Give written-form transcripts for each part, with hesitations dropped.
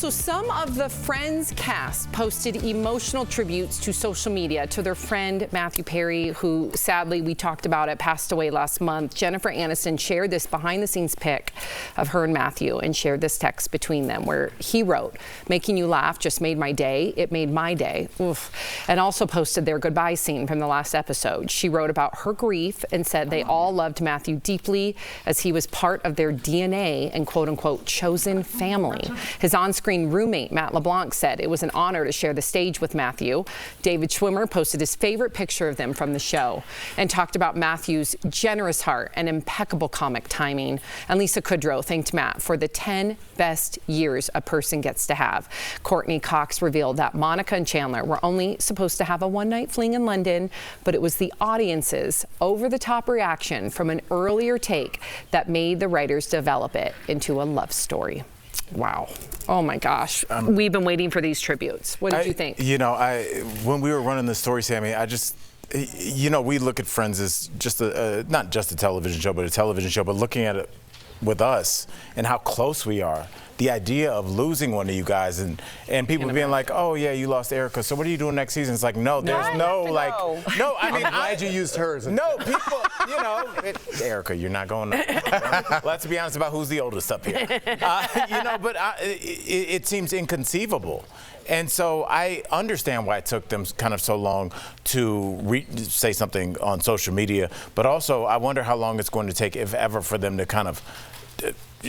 So some of the Friends cast posted emotional tributes to social media to their friend Matthew Perry, who sadly we talked about it, passed away last month. Jennifer Aniston shared this behind-the-scenes pic of her and Matthew and shared this text between them where he wrote, "Making you laugh just made my day. It made my day." Oof. And also posted their goodbye scene from the last episode. She wrote about her grief and said they all loved Matthew deeply as he was part of their DNA and quote-unquote chosen family. His on-screen roommate, Matt LeBlanc, said it was an honor to share the stage with Matthew. David Schwimmer posted his favorite picture of them from the show and talked about Matthew's generous heart and impeccable comic timing. And Lisa Kudrow thanked Matt for the 10 best years a person gets to have. Courtney Cox revealed that Monica and Chandler were only supposed to have a one-night fling in London, but it was the audience's over-the-top reaction from an earlier take that made the writers develop it into a love story. Wow. Oh my gosh. We've been waiting for these tributes. What did you think? You know, when we were running the story, Sammy, we look at Friends as just not just a television show, but a television show, but looking at it with us and how close we are. The idea of losing one of you guys and people being like, "Oh yeah, you lost Erica, so what are you doing next season?" It's like, no, there's no like, no. I mean, I'm glad you used hers. No, people, Erica, you're not going. Let's be honest about who's the oldest up here. But it seems inconceivable. And so I understand why it took them kind of so long to say something on social media, but also I wonder how long it's going to take, if ever, for them to kind of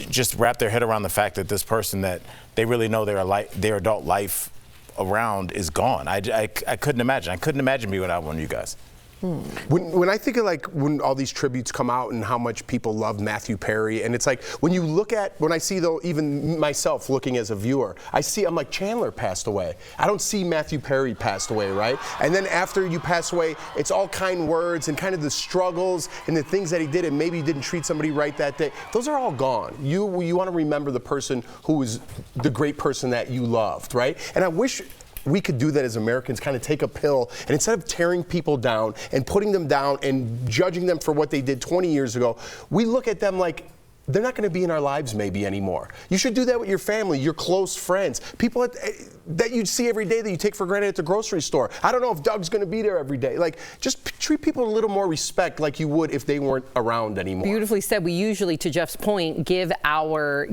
just wrap their head around the fact that this person that they really know their adult life around is gone. I couldn't imagine. I couldn't imagine being without one of you guys. When I think of when all these tributes come out and how much people love Matthew Perry, and it's like when I see though, even myself looking as a viewer, I'm like, Chandler passed away. I don't see Matthew Perry passed away, right? And then after you pass away, it's all kind words and kind of the struggles and the things that he did, and maybe you didn't treat somebody right that day. Those are all gone. You want to remember the person who was the great person that you loved, right? And I wish we could do that as Americans, kind of take a pill, and instead of tearing people down and putting them down and judging them for what they did 20 years ago, we look at them like they're not going to be in our lives maybe anymore. You should do that with your family, your close friends, people that you see every day that you take for granted at the grocery store. I don't know if Doug's going to be there every day. Like, just treat people with a little more respect like you would if they weren't around anymore. Beautifully said. We usually, to Jeff's point, give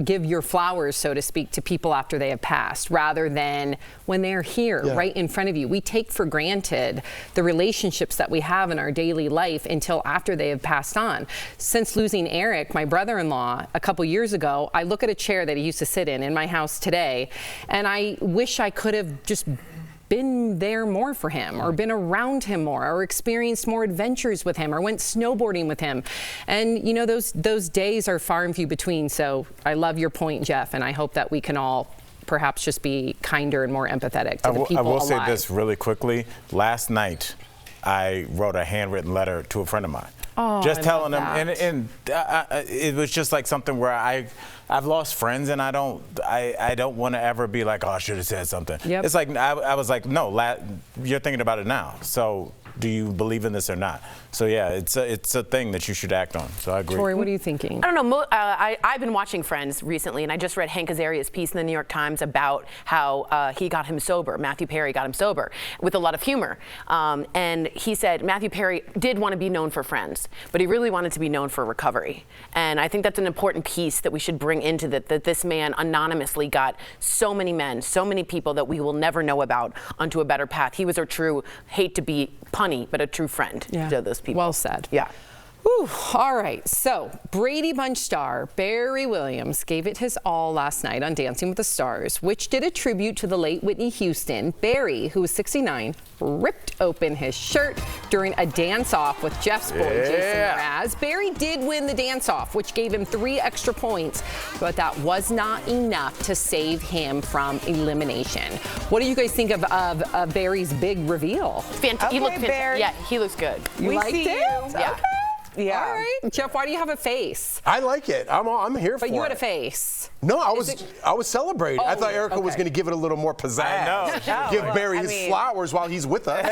your flowers, so to speak, to people after they have passed, rather than when they're here, right in front of you. We take for granted the relationships that we have in our daily life until after they have passed on. Since losing Eric, my brother-in-law, a couple years ago, I look at a chair that he used to sit in my house today, and I wish I could have just been there more for him, or been around him more, or experienced more adventures with him, or went snowboarding with him. And those days are far and few between. So I love your point, Jeff, and I hope that we can all perhaps just be kinder and more empathetic to the people alive. I will say this really quickly. Last night, I wrote a handwritten letter to a friend of mine. Just telling them, and it was just like something where I've lost friends, and I don't want to ever be like, oh, I should have said something. Yep. It's like I was like, no, you're thinking about it now. So do you believe in this or not? So yeah, it's a thing that you should act on. So I agree. Tori, what are you thinking? I don't know. I've been watching Friends recently, and I just read Hank Azaria's piece in the New York Times about how he got him sober. Matthew Perry got him sober with a lot of humor, and he said Matthew Perry did want to be known for Friends, but he really wanted to be known for recovery. And I think that's an important piece that we should bring into that this man anonymously got so many men, so many people that we will never know about onto a better path. He was a true, hate to be punny, but a true friend to those people. Well said. Yeah. Whew. All right, so Brady Bunch star Barry Williams gave it his all last night on Dancing with the Stars, which did a tribute to the late Whitney Houston. Barry, who was 69, ripped open his shirt during a dance-off with Jeff's boy, Jason Mraz. Barry did win the dance-off, which gave him 3 extra points, but that was not enough to save him from elimination. What do you guys think of Barry's big reveal? Fantastic. He looked fantastic. Yeah, he looks good. You liked it? Yeah. Okay. Yeah. All right. Jeff, why do you have a face? I like it. I'm here for it. But you had a face. No, I was celebrating. I thought Erica was going to give it a little more pizzazz. I know. Give Barry his flowers while he's with us.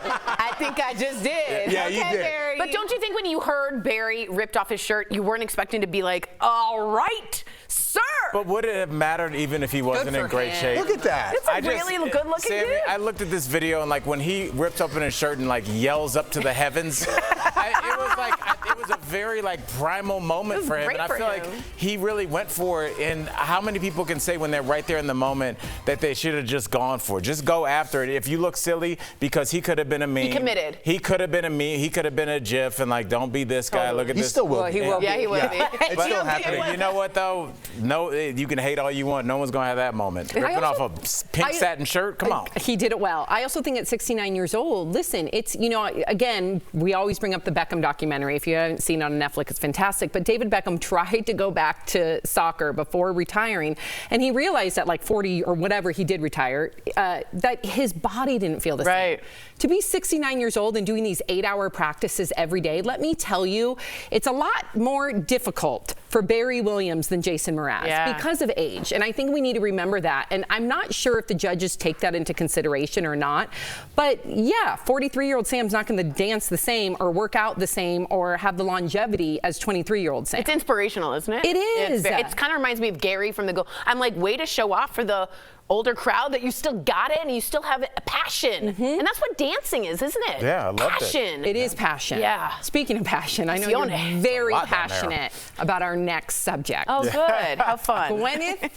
I think I just did. Yeah, you did. Barry. But don't you think when you heard Barry ripped off his shirt, you weren't expecting to be like, all right, Sir! But would it have mattered even if he wasn't in great shape? Look at that. It's a really good-looking Sammy, dude. I looked at this video and like when he ripped open his shirt and like yells up to the heavens, it was a very like primal moment for him. great And I for feel him. like he really went for it. And how many people can say when they're right there in the moment that they should have just gone for it? Just go after it. If you look silly, because he could have been a meme. He committed. He could have been a meme. He could have been a GIF and like, don't be this guy. Look at He this. still will. Well, he will. Yeah, he will be. It's But still happening. you know what though? No, you can hate all you want. No one's gonna have that moment. Ripping off a pink satin shirt. Come on. He did it well. I also think at 69 years old, listen, it's, again, we always bring up the Beckham documentary. If you haven't seen it on Netflix, it's fantastic. But David Beckham tried to go back to soccer before retiring, and he realized at like 40 or whatever he did retire, that his body didn't feel the Right. same. To be 69 years old and doing these 8-hour practices every day, let me tell you, it's a lot more difficult for Barry Williams than Jason Mraz because of age. And I think we need to remember that. And I'm not sure if the judges take that into consideration or not. But yeah, 43-year-old Sam's not going to dance the same or work out the same or have the longevity as 23-year-old Sam. It's inspirational, isn't it? It is. It kind of reminds me of Gary from the Go. I'm like, way to show off for the older crowd that you still got it and you still have a passion. And that's what dancing is, isn't it? Yeah, I loved it. Passion. It is passion. Yeah. Speaking of passion, I know Passione. you're very A lot down there. passionate about our next subject. Oh, good. How fun. Gwyneth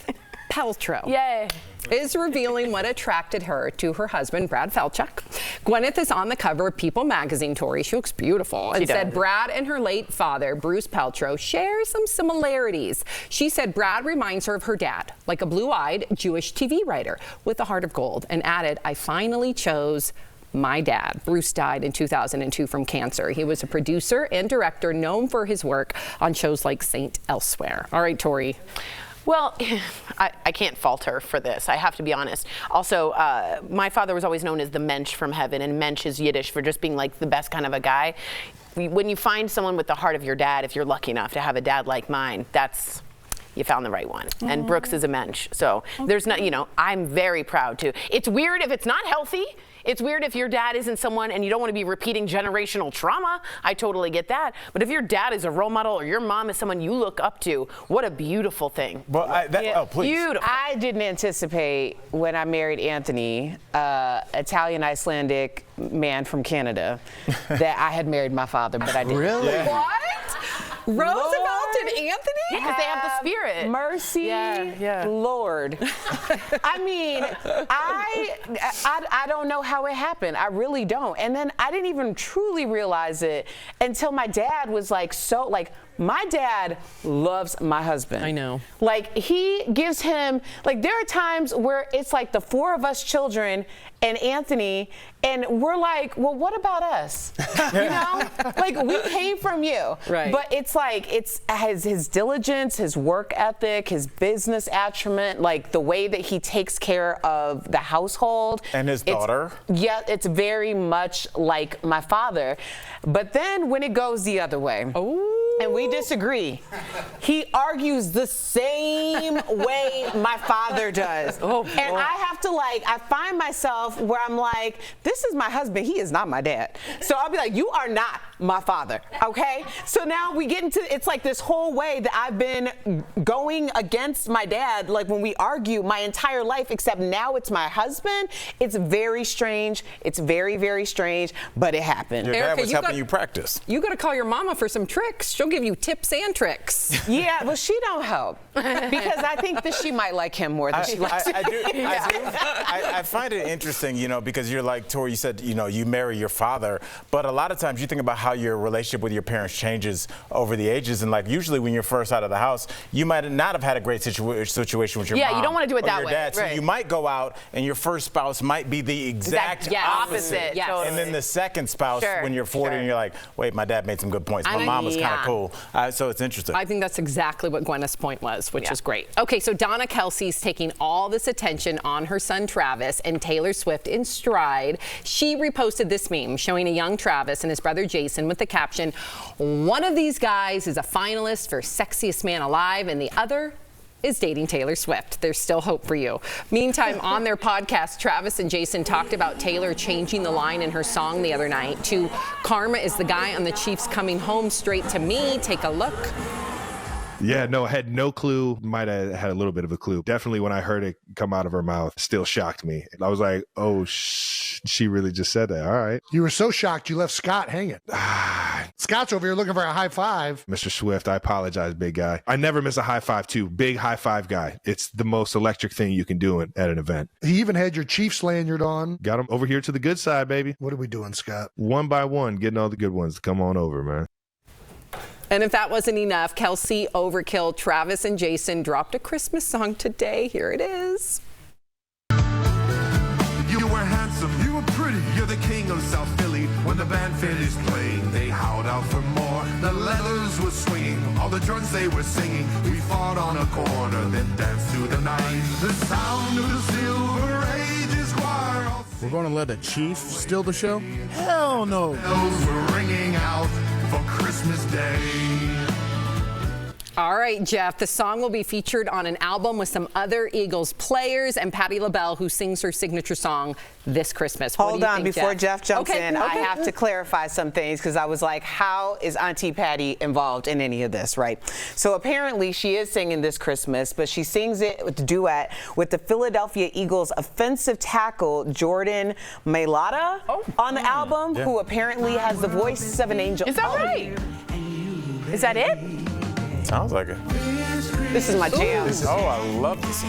Paltrow. Yay. Is revealing what attracted her to her husband, Brad Falchuk. Gwyneth is on the cover of People magazine, Tori. She looks beautiful. And said Brad and her late father, Bruce Paltrow, share some similarities. She said Brad reminds her of her dad, like a blue-eyed Jewish TV writer with a heart of gold, and added, I finally chose my dad. Bruce died in 2002 from cancer. He was a producer and director known for his work on shows like Saint Elsewhere. All right, Tori. Well, I can't fault her for this. I have to be honest. Also, my father was always known as the Mensch from heaven, and Mensch is Yiddish for just being like the best kind of a guy. When you find someone with the heart of your dad, if you're lucky enough to have a dad like mine, you found the right one. And Brooks is a Mensch. So there's not, I'm very proud too. It's weird if it's not healthy. It's weird if your dad isn't someone and you don't want to be repeating generational trauma. I totally get that. But if your dad is a role model or your mom is someone you look up to, what a beautiful thing. Well, oh, please. Beautiful. I didn't anticipate when I married Anthony, Italian-Icelandic man from Canada, that I had married my father, but I didn't. Really? Yeah. What? Roosevelt and Anthony? Because they have the spirit. Mercy, Yeah. Lord. I mean, I don't know how it happened. I really don't. And then I didn't even truly realize it until my dad was my dad loves my husband. I know. Like, he gives him, there are times where it's like the four of us children and Anthony, and we're like, well, what about us? We came from you. Right. But it's his diligence, his work ethic, his business acumen, the way that he takes care of the household. And his daughter. Yeah, it's very much like my father. But then when it goes the other way, and we disagree, he argues the same way my father does. And I have to I find myself where I'm like, this is my husband, he is not my dad. So I'll be like, you are not my father, okay? So now we get into, it's like this whole way that I've been going against my dad, when we argue my entire life, except now it's my husband. It's very strange. It's very, very strange, but it happened. Your dad Erica, was helping you practice. You got to call your mama for some tricks. She'll give you tips and tricks. Yeah, well, she don't help because I think that she might like him more than she likes me. I find it interesting, because you're like, Tori, you said, you marry your father, but a lot of times you think about how your relationship with your parents changes over the ages, and usually when you're first out of the house, you might not have had a great situation with your mom. Yeah, you don't want to do it or that your way. dad. So Right. you might go out and your first spouse might be the exact opposite. Yes. Totally. And then the second spouse, when you're 40 and you're like, wait, my dad made some good points. My mom was kind of cool. So it's interesting. I think that's exactly what Gwyneth's point was, which is great. Okay, so Donna Kelce's taking all this attention on her son Travis and Taylor Swift in stride. She reposted this meme showing a young Travis and his brother Jason with the caption, one of these guys is a finalist for Sexiest Man Alive and the other is dating Taylor Swift. There's still hope for you. Meantime, on their podcast, Travis and Jason talked about Taylor changing the line in her song the other night to Karma is the guy on the Chiefs coming home straight to me. Take a look. Yeah, no, I had no clue. Might have had a little bit of a clue. Definitely when I heard it come out of her mouth, still shocked me. I was like, oh, she really just said that. All right. You were so shocked you left Scott hanging. Scott's over here looking for a high five. Mr. Swift, I apologize, big guy. I never miss a high five, too. Big high five guy. It's the most electric thing you can do at an event. He even had your Chiefs lanyard on. Got him over here to the good side, baby. What are we doing, Scott? One by one, getting all the good ones to come on over, man. And if that wasn't enough, Kelce, Overkill, Travis, and Jason dropped a Christmas song today. Here it is. You were handsome, you were pretty, you're the king of South Philly. When the band finished playing, they howled out for more. The leathers were swinging, all the joints they were singing. We fought on a corner, then danced through the night. The sound of the Silver Ages choir. We're going to let a chief steal the show? Hell no. Bells were ringing out for Christmas Day. All right, Jeff, the song will be featured on an album with some other Eagles players and Patti LaBelle, who sings her signature song this Christmas. What do Hold you on, think, before Jeff jumps in, I okay. have to clarify some things because I was like, how is Auntie Patti involved in any of this, right? So apparently she is singing this Christmas, but she sings it with the duet with the Philadelphia Eagles offensive tackle Jordan Mailata on the album, who apparently has the voice of an angel. Is that right? Is that it? Sounds like it. This is my jam. Oh, I love this.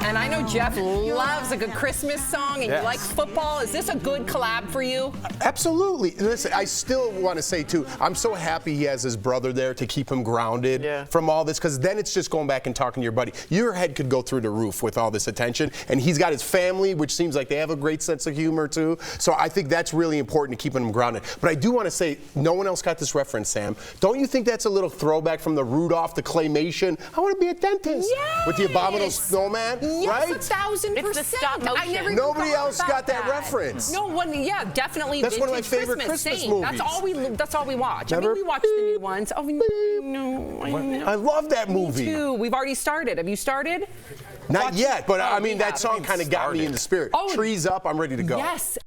And I know Jeff loves a good Christmas song, and you like football. Is this a good collab for you? Absolutely. Listen, I still want to say, too, I'm so happy he has his brother there to keep him grounded from all this, because then it's just going back and talking to your buddy. Your head could go through the roof with all this attention, and he's got his family, which seems like they have a great sense of humor, too. So I think that's really important to keeping him grounded. But I do want to say, no one else got this reference, Sam. Don't you think that's a little throwback from the Rudolph, the claymation? I want to be a dentist. Yes. With the abominable snowman, Yes, right? 1,000%. It's the stop motion. I never even Nobody thought else about got that reference. No one, definitely. That's one of my vintage favorite Christmas Same. movies. That's all we watch. I Remember? mean, we watch the new ones. Oh, no, I know. I love that movie. Me too. We've already started. Have you started? Not yet, but I mean, that song We kind of got me started. in the spirit. Oh. Trees up, I'm ready to go. Yes.